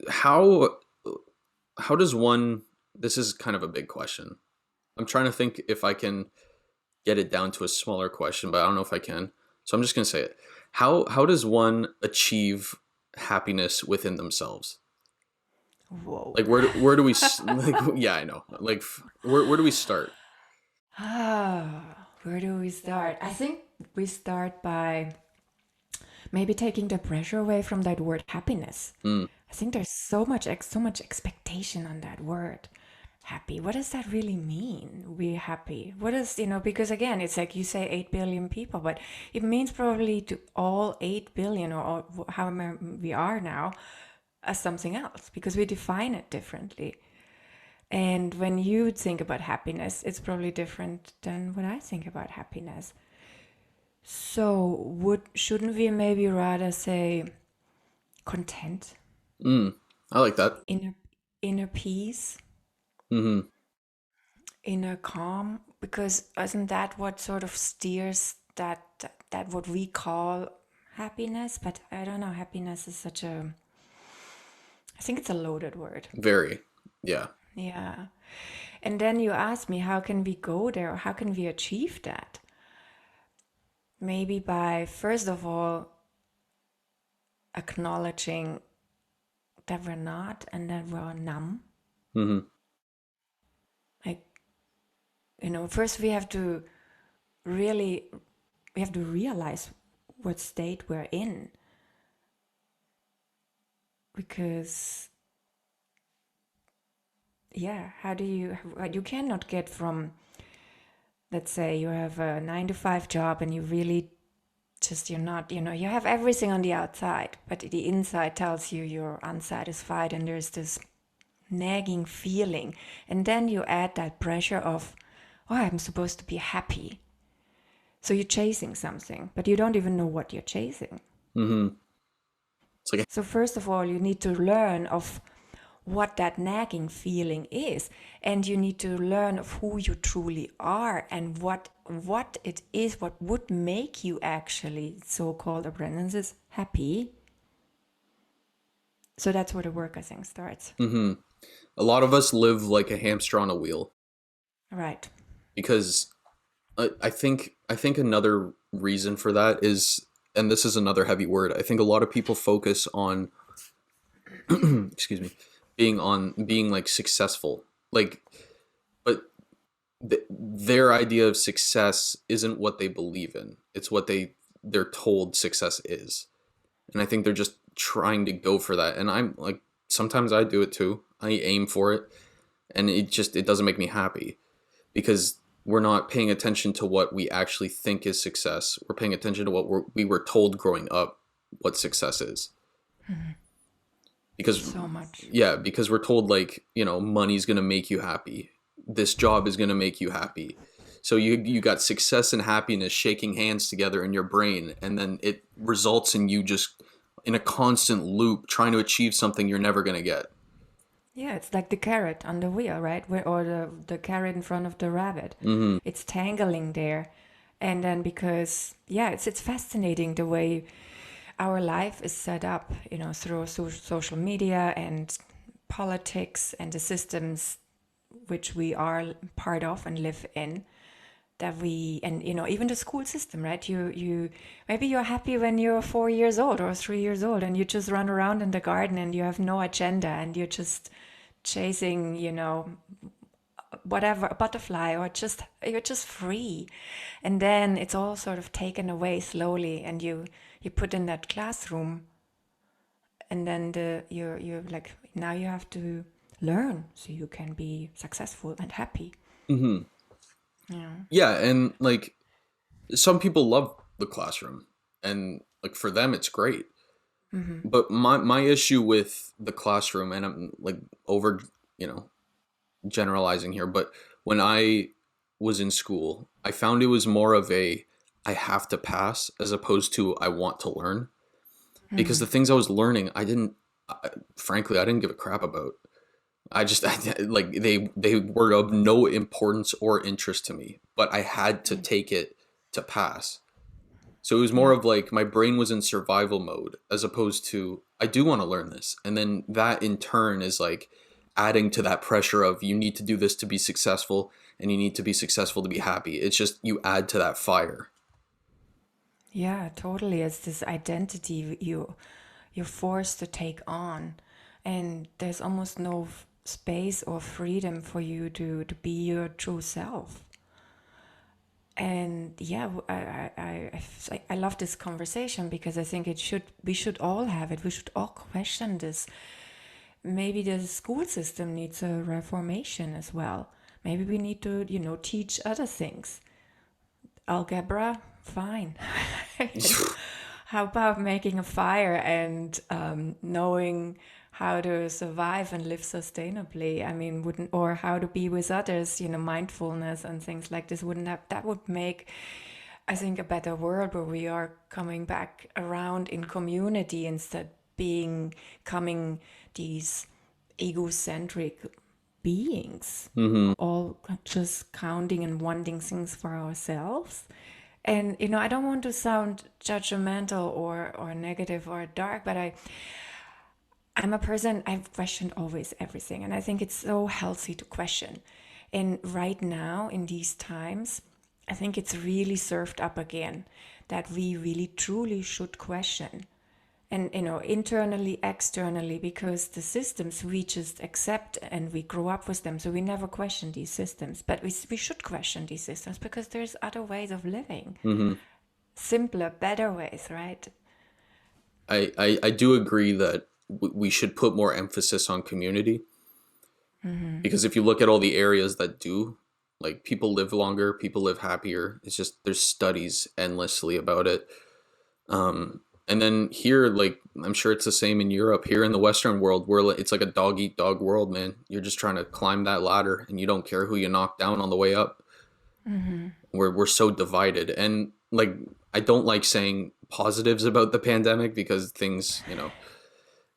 how how does one, this is kind of a big question. I'm trying to think if I can get it down to a smaller question, but I don't know if I can. So I'm just going to say it. How does one achieve happiness within themselves? Whoa. Like where do we like yeah, I know. Like where do we start? Where do we start? I think we start by maybe taking the pressure away from that word happiness. Mm, I think there's so much expectation on that word. Happy. What does that really mean? We're happy. What is, because again, it's like you say 8 billion people, but it means probably to all 8 billion or all, however we are now as something else because we define it differently. And when you think about happiness, it's probably different than what I think about happiness. So would shouldn't we maybe rather say content, mm, I like that. inner inner peace, Hmm. inner calm? Because isn't that what sort of steers that what we call happiness? But I don't know. Happiness is such a I think it's a loaded word. Very. Yeah. Yeah. And then you ask me, how can we go there? Or how can we achieve that? Maybe by first of all acknowledging that we're not and that we're numb. Hmm. Like, first we have to really we have to realize what state we're in because yeah, how do you cannot get from, let's say you have a 9 to 5 job and you really just you're not, you have everything on the outside, but the inside tells you you're unsatisfied and there's this nagging feeling. And then you add that pressure of, oh, I'm supposed to be happy. So you're chasing something, but you don't even know what you're chasing. Hmm. It's like So first of all, you need to learn of what that nagging feeling is, and you need to learn of who you truly are and what it is, what would make you actually so-called apprentices happy. So that's where the work I think starts. hmm a lot of us live like a hamster on a wheel Right. because I think another reason for that is, and this is another heavy word. I think a lot of people focus on excuse me, being like successful. Like but their idea of success isn't what they believe in. It's what they're told success is. And I think they're just trying to go for that. And I'm like sometimes I do it too. I aim for it and it doesn't make me happy because we're not paying attention to what we actually think is success. We're paying attention to what we were told growing up what success is. Because So much. yeah, because we're told like, money's going to make you happy. This job is going to make you happy. So you got success and happiness shaking hands together in your brain, and then it results in you just in a constant loop trying to achieve something you're never going to get. Yeah, it's like the carrot on the wheel, right? Or the carrot in front of the rabbit. Mhm. It's tangling there. And then because, yeah, it's fascinating the way our life is set up, through social media and politics and the systems which we are part of and live in. That we and even the school system, right? You maybe you're happy when you're 4 years old or 3 years old and you just run around in the garden and you have no agenda and you're just chasing, whatever, a butterfly, or just you're just free. And then it's all sort of taken away slowly and you put in that classroom, and then you're like, now you have to learn so you can be successful and happy. Mhm. Yeah. Yeah, and like some people love the classroom and like for them it's great. Mm-hmm. But my issue with the classroom, and I'm like over, you know, generalizing here, but when I was in school, I found it was more of a I have to pass as opposed to I want to learn, because Mm-hmm. the things I was learning, frankly, I didn't give a crap about. I just like they were of no importance or interest to me, but I had to take it to pass. So it was more Yeah. of like my brain was in survival mode as opposed to I do want to learn this. And then that in turn is like adding to that pressure of you need to do this to be successful and you need to be successful to be happy. It's just you add to that fire. Yeah, totally. It's this identity you're forced to take on, and there's almost no space or freedom for you to be your true self. And yeah, I love this conversation because I think we should all have it. We should all question this. Maybe the school system needs a reformation as well. Maybe we need to, teach other things. Algebra, fine. You know, how about making a fire and knowing how to survive and live sustainably? I mean, wouldn't or how to be with others? Mindfulness and things like this wouldn't have that would make, I think, a better world where we are coming back around in community instead being coming these egocentric beings, Mm-hmm. all just counting and wanting things for ourselves. And I don't want to sound judgmental or negative or dark, but I'm a person, I've questioned always everything, and I think it's so healthy to question. And right now in these times, I think it's really served up again that we really truly should question, and internally, externally, because the systems we just accept and we grow up with them, so we never question these systems, but we should question these systems because there's other ways of living, Mm-hmm. simpler, better ways, right? I do agree that we should put more emphasis on community because if you look at all the areas that do, like people live longer, people live happier. It's just there's studies endlessly about it. And then here, like I'm sure it's the same in Europe. Here in the Western world, it's like a dog eat dog world, man. You're just trying to climb that ladder, and you don't care who you knock down on the way up. We're so divided, and like I don't like saying positives about the pandemic because things,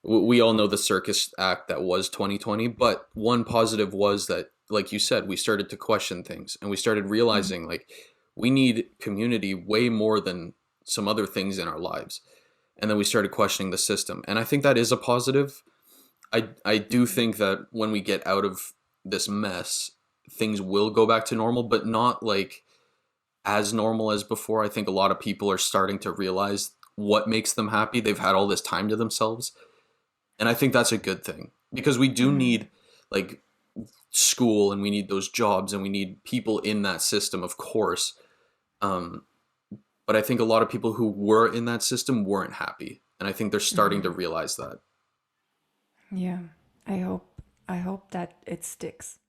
we all know the circus act that was 2020. But one positive was that, like you said, we started to question things, and we started realizing like we need community way more than some other things in our lives. And then we started questioning the system, and I think that is a positive. I do think that when we get out of this mess, things will go back to normal, but not like as normal as before. I think a lot of people are starting to realize what makes them happy. They've had all this time to themselves, and I think that's a good thing because we do need like school, and we need those jobs, and we need people in that system, of course. um, but I think a lot of people who were in that system weren't happy, and I think they're starting to realize that. Yeah, I hope that it sticks.